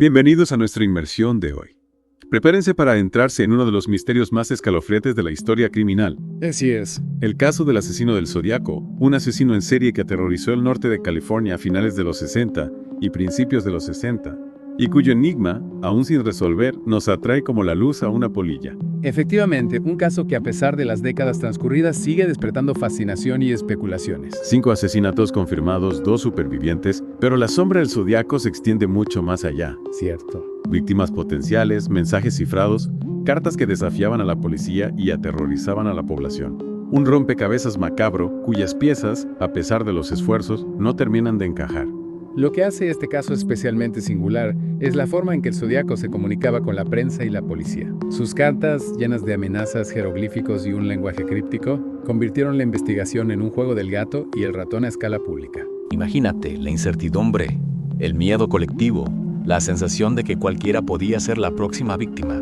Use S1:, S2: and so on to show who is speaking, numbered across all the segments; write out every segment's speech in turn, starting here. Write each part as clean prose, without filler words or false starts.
S1: Bienvenidos a nuestra inmersión de hoy. Prepárense para adentrarse en uno de los misterios más escalofriantes de la historia criminal.
S2: Así es.
S1: El caso del asesino del Zodiaco, un asesino en serie que aterrorizó el norte de California a finales de los 60 y principios de los 60, y cuyo enigma, aún sin resolver, nos atrae como la luz a una polilla.
S2: Efectivamente, un caso que a pesar de las décadas transcurridas sigue despertando fascinación y especulaciones.
S1: 5 asesinatos confirmados, 2 supervivientes, pero la sombra del Zodiaco se extiende mucho más allá.
S2: Cierto.
S1: Víctimas potenciales, mensajes cifrados, cartas que desafiaban a la policía y aterrorizaban a la población. Un rompecabezas macabro cuyas piezas, a pesar de los esfuerzos, no terminan de encajar.
S2: Lo que hace este caso especialmente singular es la forma en que el Zodiaco se comunicaba con la prensa y la policía. Sus cartas, llenas de amenazas, jeroglíficos y un lenguaje críptico, convirtieron la investigación en un juego del gato y el ratón a escala pública.
S3: Imagínate la incertidumbre, el miedo colectivo, la sensación de que cualquiera podía ser la próxima víctima.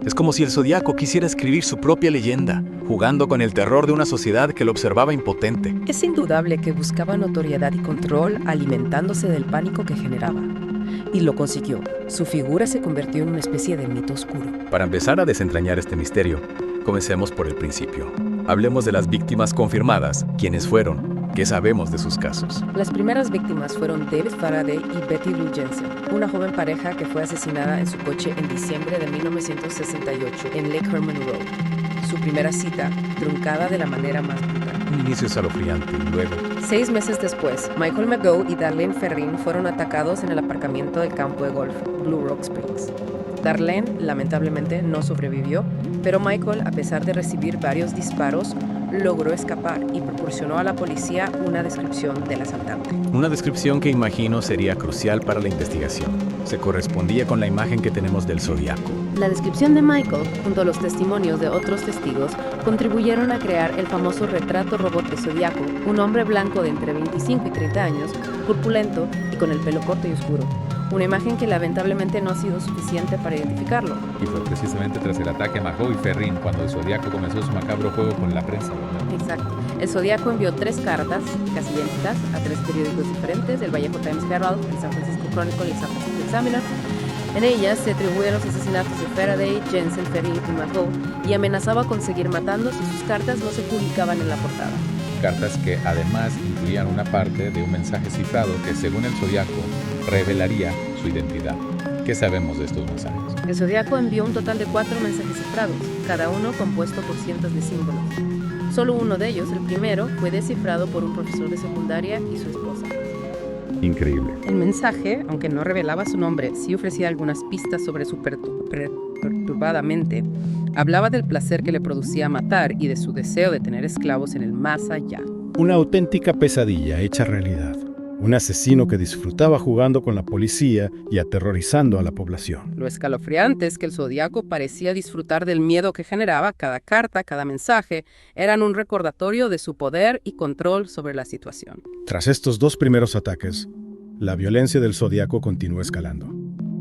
S3: Es como si el Zodiaco quisiera escribir su propia leyenda, jugando con el terror de una sociedad que lo observaba impotente.
S4: Es indudable que buscaba notoriedad y control alimentándose del pánico que generaba. Y lo consiguió. Su figura se convirtió en una especie de mito oscuro.
S3: Para empezar a desentrañar este misterio, comencemos por el principio. Hablemos de las víctimas confirmadas, quiénes fueron, qué sabemos de sus casos.
S4: Las primeras víctimas fueron David Faraday y Betty Lou Jensen, una joven pareja que fue asesinada en su coche en diciembre de 1968 en Lake Herman Road. Su primera cita, truncada de la manera más brutal.
S3: Un inicio escalofriante y luego...
S4: 6 meses después, Michael McGough y Darlene Ferrin fueron atacados en el aparcamiento del campo de golf Blue Rock Springs. Darlene, lamentablemente, no sobrevivió, pero Michael, a pesar de recibir varios disparos, logró escapar y proporcionó a la policía una descripción del asaltante.
S3: Una descripción que imagino sería crucial para la investigación. Se correspondía con la imagen que tenemos del Zodiaco.
S4: La descripción de Michael, junto a los testimonios de otros testigos, contribuyeron a crear el famoso retrato robot de Zodiaco, un hombre blanco de entre 25 y 30 años, corpulento y con el pelo corto y oscuro. Una imagen que lamentablemente no ha sido suficiente para identificarlo.
S5: Y fue precisamente tras el ataque a McGough y Ferrin cuando el Zodiaco comenzó su macabro juego con la prensa, ¿verdad?
S4: Exacto. El Zodiaco envió 3 cartas, casi idénticas, a 3 periódicos diferentes, el Vallejo Times Herald, el San Francisco Chronicle y el San Francisco Examiner. En ellas se atribuían los asesinatos de Faraday, Jensen, Ferrin y McGough y amenazaba con seguir matando si sus cartas no se publicaban en la portada.
S5: Cartas que además incluían una parte de un mensaje cifrado que, según el Zodiaco, revelaría su identidad. ¿Qué sabemos de estos mensajes?
S4: El Zodiaco envió un total de 4 mensajes cifrados, cada uno compuesto por cientos de símbolos. Solo uno de ellos, el primero, fue descifrado por un profesor de secundaria y su esposa.
S1: Increíble.
S4: El mensaje, aunque no revelaba su nombre, sí ofrecía algunas pistas sobre su perturbada mente. Hablaba del placer que le producía matar y de su deseo de tener esclavos en el más allá.
S6: Una auténtica pesadilla hecha realidad. Un asesino que disfrutaba jugando con la policía y aterrorizando a la población.
S4: Lo escalofriante es que el Zodiaco parecía disfrutar del miedo que generaba. Cada carta, cada mensaje, eran un recordatorio de su poder y control sobre la situación.
S6: Tras estos 2 primeros ataques, la violencia del Zodiaco continuó escalando.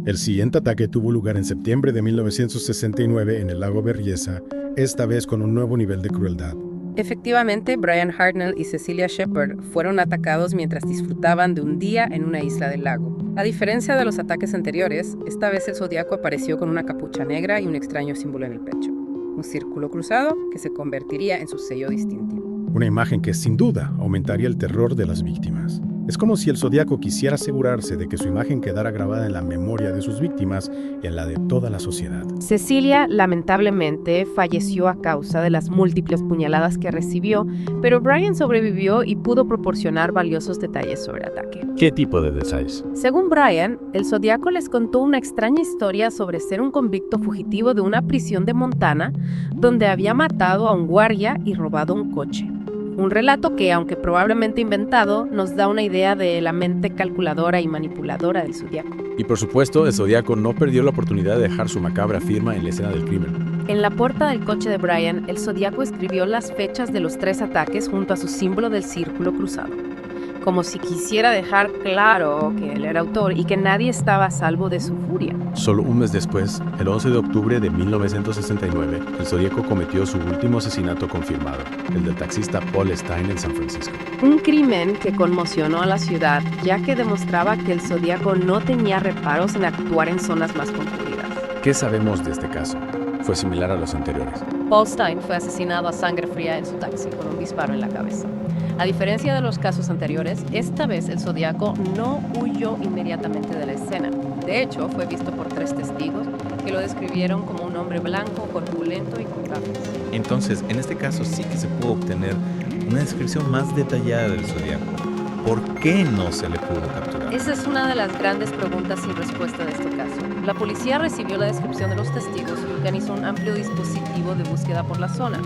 S6: El siguiente ataque tuvo lugar en septiembre de 1969 en el lago Berryessa, esta vez con un nuevo nivel de crueldad.
S4: Efectivamente, Brian Hartnell y Cecilia Shepard fueron atacados mientras disfrutaban de un día en una isla del lago. A diferencia de los ataques anteriores, esta vez el Zodiaco apareció con una capucha negra y un extraño símbolo en el pecho. Un círculo cruzado que se convertiría en su sello distintivo.
S6: Una imagen que sin duda aumentaría el terror de las víctimas. Es como si el Zodiaco quisiera asegurarse de que su imagen quedara grabada en la memoria de sus víctimas y en la de toda la sociedad.
S4: Cecilia, lamentablemente, falleció a causa de las múltiples puñaladas que recibió, pero Brian sobrevivió y pudo proporcionar valiosos detalles sobre el ataque.
S3: ¿Qué tipo de detalles?
S4: Según Brian, el Zodiaco les contó una extraña historia sobre ser un convicto fugitivo de una prisión de Montana, donde había matado a un guardia y robado un coche. Un relato que, aunque probablemente inventado, nos da una idea de la mente calculadora y manipuladora del Zodiaco.
S3: Y por supuesto, el Zodiaco no perdió la oportunidad de dejar su macabra firma en la escena del crimen.
S4: En la puerta del coche de Brian, el Zodiaco escribió las fechas de los 3 ataques junto a su símbolo del círculo cruzado. como si quisiera dejar claro que él era autor y que nadie estaba a salvo de su furia.
S1: Solo un mes después, el 11 de octubre de 1969, el Zodíaco cometió su último asesinato confirmado, el del taxista Paul Stine en San Francisco.
S4: Un crimen que conmocionó a la ciudad, ya que demostraba que el Zodíaco no tenía reparos en actuar en zonas más concurridas.
S2: ¿Qué sabemos de este caso? Fue similar a los anteriores.
S4: Paul Stine fue asesinado a sangre fría en su taxi con un disparo en la cabeza. A diferencia de los casos anteriores, esta vez el Zodíaco no huyó inmediatamente de la escena. De hecho, fue visto por 3 testigos que lo describieron como un hombre blanco, corpulento y con gafas.
S7: Entonces, en este caso sí que se pudo obtener una descripción más detallada del Zodíaco. ¿Por qué no se le pudo capturar?
S4: Esa es una de las grandes preguntas sin respuesta de este caso. La policía recibió la descripción de los testigos y organizó un amplio dispositivo de búsqueda por la zona,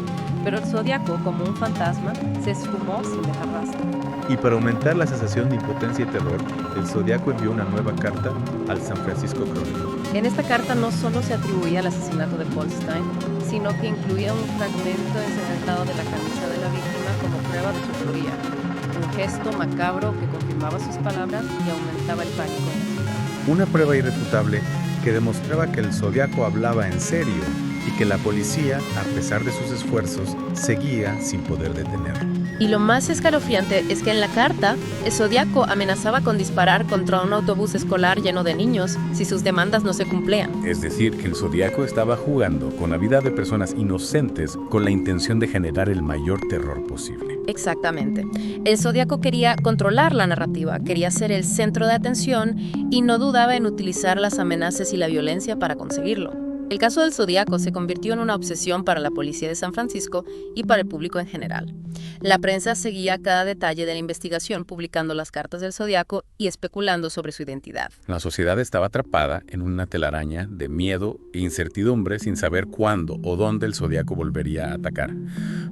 S4: pero el Zodíaco, como un fantasma, se esfumó sin dejar rastro.
S7: Y para aumentar la sensación de impotencia y terror, el Zodíaco envió una nueva carta al San Francisco Chronicle.
S4: En esta carta no solo se atribuía el asesinato de Paul Stine, sino que incluía un fragmento ensangrentado de la camisa de la víctima como prueba de su teoría. Un gesto macabro que confirmaba sus palabras y aumentaba el pánico en la ciudad.
S7: Una prueba irrefutable que demostraba que el Zodíaco hablaba en serio y que la policía, a pesar de sus esfuerzos, seguía sin poder detenerlo.
S4: Y lo más escalofriante es que en la carta, el Zodíaco amenazaba con disparar contra un autobús escolar lleno de niños si sus demandas no se cumplían.
S1: Es decir, que el Zodíaco estaba jugando con la vida de personas inocentes con la intención de generar el mayor terror posible.
S4: Exactamente. El Zodíaco quería controlar la narrativa, quería ser el centro de atención y no dudaba en utilizar las amenazas y la violencia para conseguirlo. El caso del Zodíaco se convirtió en una obsesión para la policía de San Francisco y para el público en general. La prensa seguía cada detalle de la investigación, publicando las cartas del Zodíaco y especulando sobre su identidad.
S1: La sociedad estaba atrapada en una telaraña de miedo e incertidumbre sin saber cuándo o dónde el Zodíaco volvería a atacar.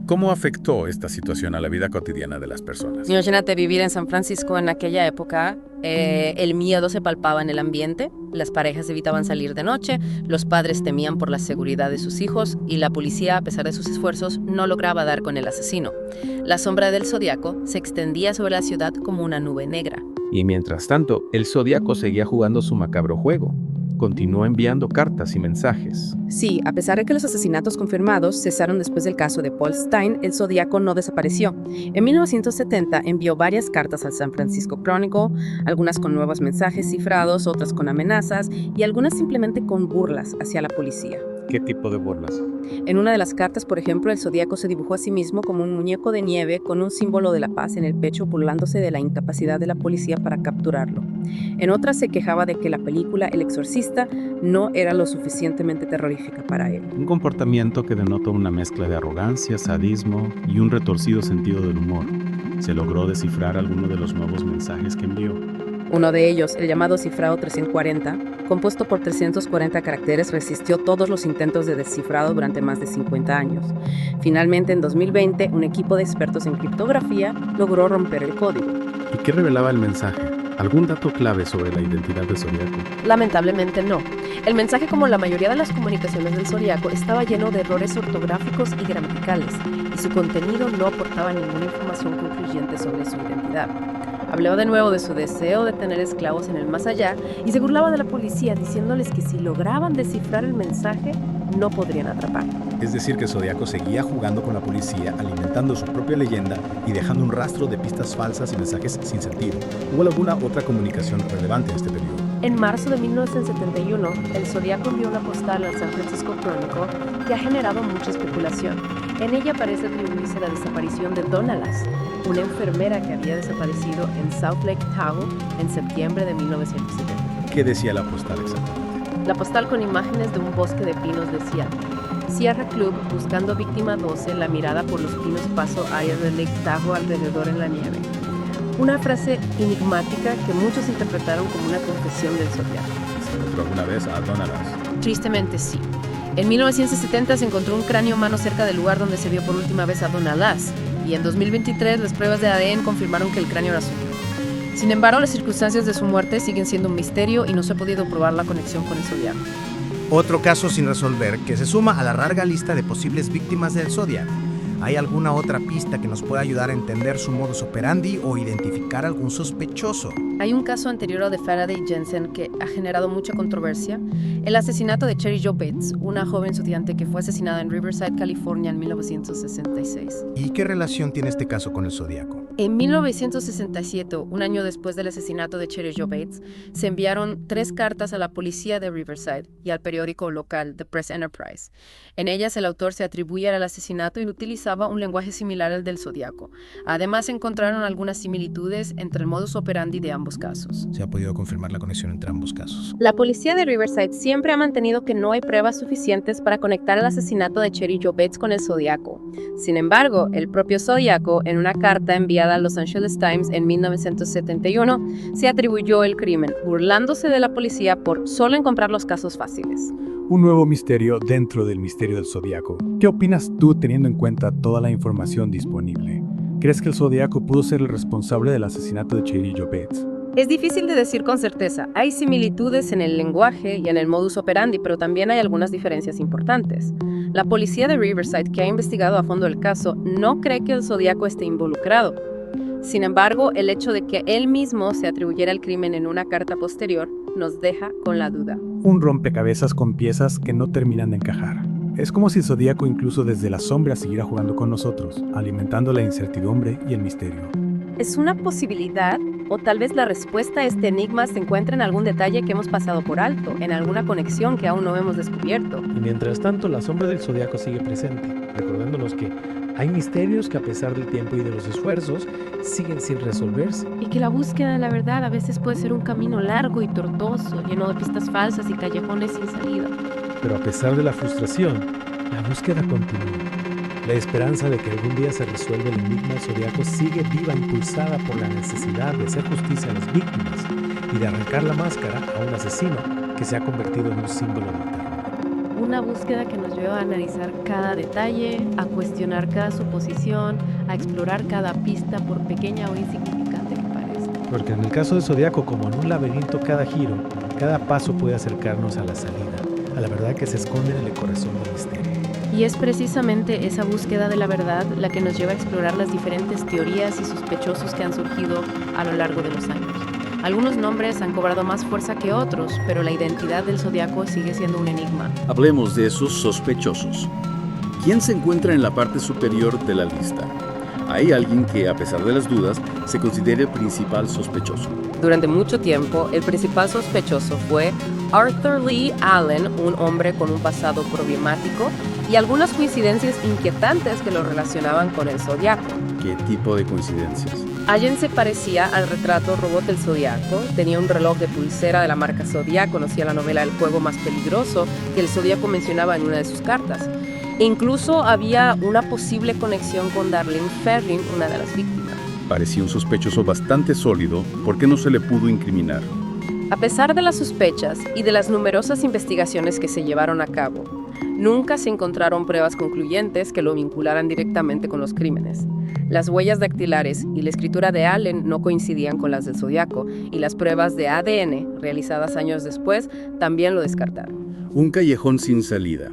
S1: ¿Cómo afectó esta situación a la vida cotidiana de las personas?
S4: Imagínate vivir en San Francisco en aquella época. El miedo se palpaba en el ambiente, las parejas evitaban salir de noche, los padres temían por la seguridad de sus hijos y la policía, a pesar de sus esfuerzos, no lograba dar con el asesino. La sombra del Zodíaco se extendía sobre la ciudad como una nube negra.
S8: Y mientras tanto, el Zodíaco seguía jugando su macabro juego. Continuó enviando cartas y mensajes.
S4: Sí, a pesar de que los asesinatos confirmados cesaron después del caso de Paul Stine, el Zodíaco no desapareció. En 1970 envió varias cartas al San Francisco Chronicle, algunas con nuevos mensajes cifrados, otras con amenazas y algunas simplemente con burlas hacia la policía.
S8: ¿Qué tipo de burlas?
S4: En una de las cartas, por ejemplo, el Zodíaco se dibujó a sí mismo como un muñeco de nieve con un símbolo de la paz en el pecho, burlándose de la incapacidad de la policía para capturarlo. En otra se quejaba de que la película El Exorcista no era lo suficientemente terrorífica para él.
S1: Un comportamiento que denota una mezcla de arrogancia, sadismo y un retorcido sentido del humor. ¿Se logró descifrar alguno de los nuevos mensajes que envió?
S4: Uno de ellos, el llamado cifrado 340, compuesto por 340 caracteres, resistió todos los intentos de descifrado durante más de 50 años. Finalmente, en 2020, un equipo de expertos en criptografía logró romper el código.
S1: ¿Y qué revelaba el mensaje? ¿Algún dato clave sobre la identidad del Zodíaco?
S4: Lamentablemente no. El mensaje, como la mayoría de las comunicaciones del Zodíaco, estaba lleno de errores ortográficos y gramaticales, y su contenido no aportaba ninguna información concluyente sobre su identidad. Hablaba de nuevo de su deseo de tener esclavos en el más allá y se burlaba de la policía diciéndoles que si lograban descifrar el mensaje, no podrían atraparlo.
S6: Es decir, que el Zodíaco seguía jugando con la policía, alimentando su propia leyenda y dejando un rastro de pistas falsas y mensajes sin sentido. ¿Hubo alguna otra comunicación relevante en este periodo?
S4: En marzo de 1971, el Zodíaco envió una postal al San Francisco Chronicle que ha generado mucha especulación. En ella parece atribuirse la desaparición de Donna Lass, una enfermera que había desaparecido en South Lake Tahoe en septiembre de 1970.
S6: ¿Qué decía la postal exactamente?
S4: La postal, con imágenes de un bosque de pinos, decía: Sierra Club buscando víctima 12, la mirada por los pinos paso áreas de Lake Tahoe alrededor en la nieve. Una frase enigmática que muchos interpretaron como una confesión del Zodíaco.
S6: ¿Se encontró alguna vez a Donna Lass?
S4: Tristemente sí. En 1970 se encontró un cráneo humano cerca del lugar donde se vio por última vez a Donna Lass, y en 2023 las pruebas de ADN confirmaron que el cráneo era suyo. Sin embargo, las circunstancias de su muerte siguen siendo un misterio y no se ha podido probar la conexión con el Zodíaco.
S9: Otro caso sin resolver que se suma a la larga lista de posibles víctimas del Zodíaco. ¿Hay alguna otra pista que nos pueda ayudar a entender su modus operandi o identificar algún sospechoso?
S4: Hay un caso anterior de Faraday Jensen que ha generado mucha controversia: el asesinato de Cheri Jo Bates, una joven estudiante que fue asesinada en Riverside, California, en 1966.
S9: ¿Y qué relación tiene este caso con el Zodíaco?
S4: En 1967, un año después del asesinato de Cheri Jo Bates, se enviaron 3 cartas a la policía de Riverside y al periódico local The Press Enterprise. En ellas el autor se atribuía al asesinato y utilizaba un lenguaje similar al del Zodíaco. Además, encontraron algunas similitudes entre el modus operandi de ambos casos.
S9: ¿Se ha podido confirmar la conexión entre ambos casos?
S4: La policía de Riverside siempre ha mantenido que no hay pruebas suficientes para conectar el asesinato de Cheri Jo Bates con el Zodíaco. Sin embargo, el propio Zodíaco, en una carta enviada a Los Angeles Times en 1971, se atribuyó el crimen, burlándose de la policía por solo encontrar los casos fáciles.
S10: Un nuevo misterio dentro del misterio del Zodíaco. ¿Qué opinas tú teniendo en cuenta toda la información disponible? ¿Crees que el Zodíaco pudo ser el responsable del asesinato de Cheri Jo Bates?
S4: Es difícil de decir con certeza. Hay similitudes en el lenguaje y en el modus operandi, pero también hay algunas diferencias importantes. La policía de Riverside, que ha investigado a fondo el caso, no cree que el Zodíaco esté involucrado. Sin embargo, el hecho de que él mismo se atribuyera el crimen en una carta posterior nos deja con la duda.
S10: Un rompecabezas con piezas que no terminan de encajar. Es como si el Zodíaco incluso desde la sombra siguiera jugando con nosotros, alimentando la incertidumbre y el misterio.
S4: ¿Es una posibilidad? ¿O tal vez la respuesta a este enigma se encuentra en algún detalle que hemos pasado por alto, en alguna conexión que aún no hemos descubierto?
S11: Y mientras tanto, la sombra del Zodíaco sigue presente, recordándonos que hay misterios que a pesar del tiempo y de los esfuerzos, siguen sin resolverse.
S12: Y que la búsqueda de la verdad a veces puede ser un camino largo y tortuoso, lleno de pistas falsas y callejones sin salida.
S11: Pero a pesar de la frustración, la búsqueda continúa. La esperanza de que algún día se resuelva el enigma del Zodíaco sigue viva, impulsada por la necesidad de hacer justicia a las víctimas y de arrancar la máscara a un asesino que se ha convertido en un símbolo del terror.
S12: Una búsqueda que nos lleva a analizar cada detalle, a cuestionar cada suposición, a explorar cada pista, por pequeña o insignificante que parezca.
S11: Porque en el caso del Zodíaco, como en un laberinto, cada giro, cada paso puede acercarnos a la salida, a la verdad que se esconde en el corazón del misterio.
S12: Y es precisamente esa búsqueda de la verdad la que nos lleva a explorar las diferentes teorías y sospechosos que han surgido a lo largo de los años. Algunos nombres han cobrado más fuerza que otros, pero la identidad del Zodíaco sigue siendo un enigma.
S13: Hablemos de esos sospechosos. ¿Quién se encuentra en la parte superior de la lista? Hay alguien que, a pesar de las dudas, se considera el principal sospechoso.
S4: Durante mucho tiempo, el principal sospechoso fue Arthur Lee Allen, un hombre con un pasado problemático y algunas coincidencias inquietantes que lo relacionaban con el Zodíaco.
S13: ¿Qué tipo de coincidencias?
S4: Allen se parecía al retrato robot del Zodíaco, tenía un reloj de pulsera de la marca Zodiac, conocía la novela El juego más peligroso que el Zodíaco mencionaba en una de sus cartas. E incluso había una posible conexión con Darlene Ferrin, una de las víctimas.
S13: Parecía un sospechoso bastante sólido, ¿por qué no se le pudo incriminar?
S4: A pesar de las sospechas y de las numerosas investigaciones que se llevaron a cabo, nunca se encontraron pruebas concluyentes que lo vincularan directamente con los crímenes. Las huellas dactilares y la escritura de Allen no coincidían con las del Zodíaco, y las pruebas de ADN, realizadas años después, también lo descartaron.
S13: Un callejón sin salida.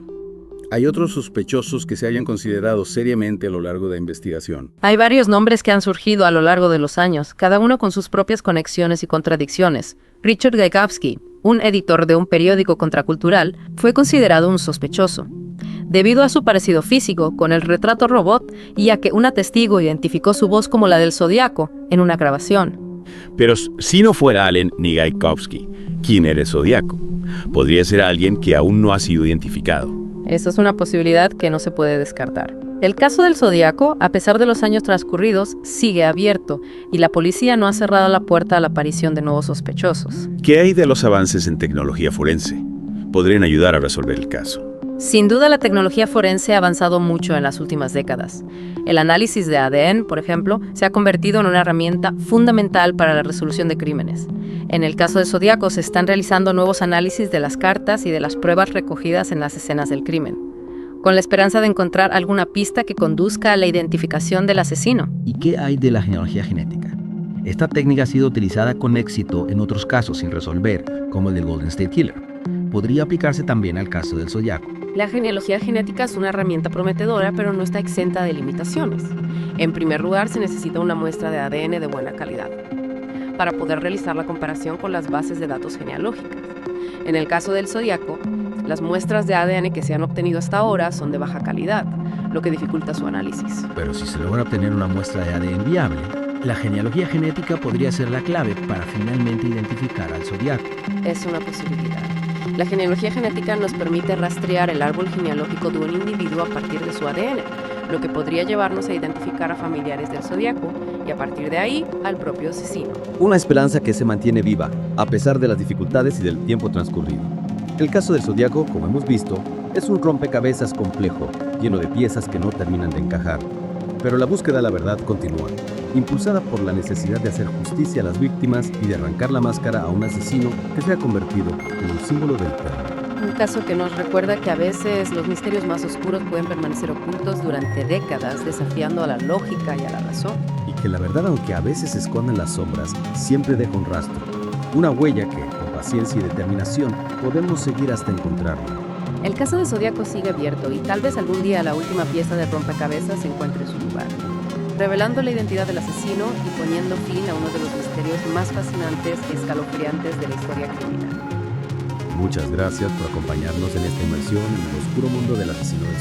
S13: ¿Hay otros sospechosos que se hayan considerado seriamente a lo largo de la investigación?
S4: Hay varios nombres que han surgido a lo largo de los años, cada uno con sus propias conexiones y contradicciones. Richard Gajkowski, un editor de un periódico contracultural, fue considerado un sospechoso, debido a su parecido físico con el retrato robot y a que una testigo identificó su voz como la del Zodíaco en una grabación.
S14: Pero si no fuera Allen ni Gajkowski, ¿quién era el Zodíaco? Podría ser alguien que aún no ha sido identificado.
S4: Esa es una posibilidad que no se puede descartar. El caso del Zodíaco, a pesar de los años transcurridos, sigue abierto y la policía no ha cerrado la puerta a la aparición de nuevos sospechosos.
S14: ¿Qué hay de los avances en tecnología forense? Podrían ayudar a resolver el caso.
S4: Sin duda, la tecnología forense ha avanzado mucho en las últimas décadas. El análisis de ADN, por ejemplo, se ha convertido en una herramienta fundamental para la resolución de crímenes. En el caso de Zodíaco, se están realizando nuevos análisis de las cartas y de las pruebas recogidas en las escenas del crimen, con la esperanza de encontrar alguna pista que conduzca a la identificación del asesino.
S15: ¿Y qué hay de la genealogía genética? Esta técnica ha sido utilizada con éxito en otros casos sin resolver, como el del Golden State Killer. Podría aplicarse también al caso del Zodíaco.
S12: La genealogía genética es una herramienta prometedora, pero no está exenta de limitaciones. En primer lugar, se necesita una muestra de ADN de buena calidad para poder realizar la comparación con las bases de datos genealógicas. En el caso del zodiaco, las muestras de ADN que se han obtenido hasta ahora son de baja calidad, lo que dificulta su análisis.
S15: Pero si se logra obtener una muestra de ADN viable, la genealogía genética podría ser la clave para finalmente identificar al zodiaco.
S12: Es una posibilidad. La genealogía genética nos permite rastrear el árbol genealógico de un individuo a partir de su ADN, lo que podría llevarnos a identificar a familiares del zodiaco y a partir de ahí al propio asesino.
S16: Una esperanza que se mantiene viva, a pesar de las dificultades y del tiempo transcurrido. El caso del zodiaco, como hemos visto, es un rompecabezas complejo, lleno de piezas que no terminan de encajar. Pero la búsqueda de la verdad continúa, impulsada por la necesidad de hacer justicia a las víctimas y de arrancar la máscara a un asesino que se ha convertido en un símbolo del terror.
S12: Un caso que nos recuerda que a veces los misterios más oscuros pueden permanecer ocultos durante décadas, desafiando a la lógica y a la razón.
S16: Y que la verdad, aunque a veces se esconde en las sombras, siempre deja un rastro, una huella que, con paciencia y determinación, podemos seguir hasta encontrarla.
S12: El caso de Zodiaco sigue abierto y tal vez algún día la última pieza del rompecabezas encuentre su lugar, revelando la identidad del asesino y poniendo fin a uno de los misterios más fascinantes y escalofriantes de la historia criminal.
S16: Muchas gracias por acompañarnos en esta inmersión en el oscuro mundo del asesino del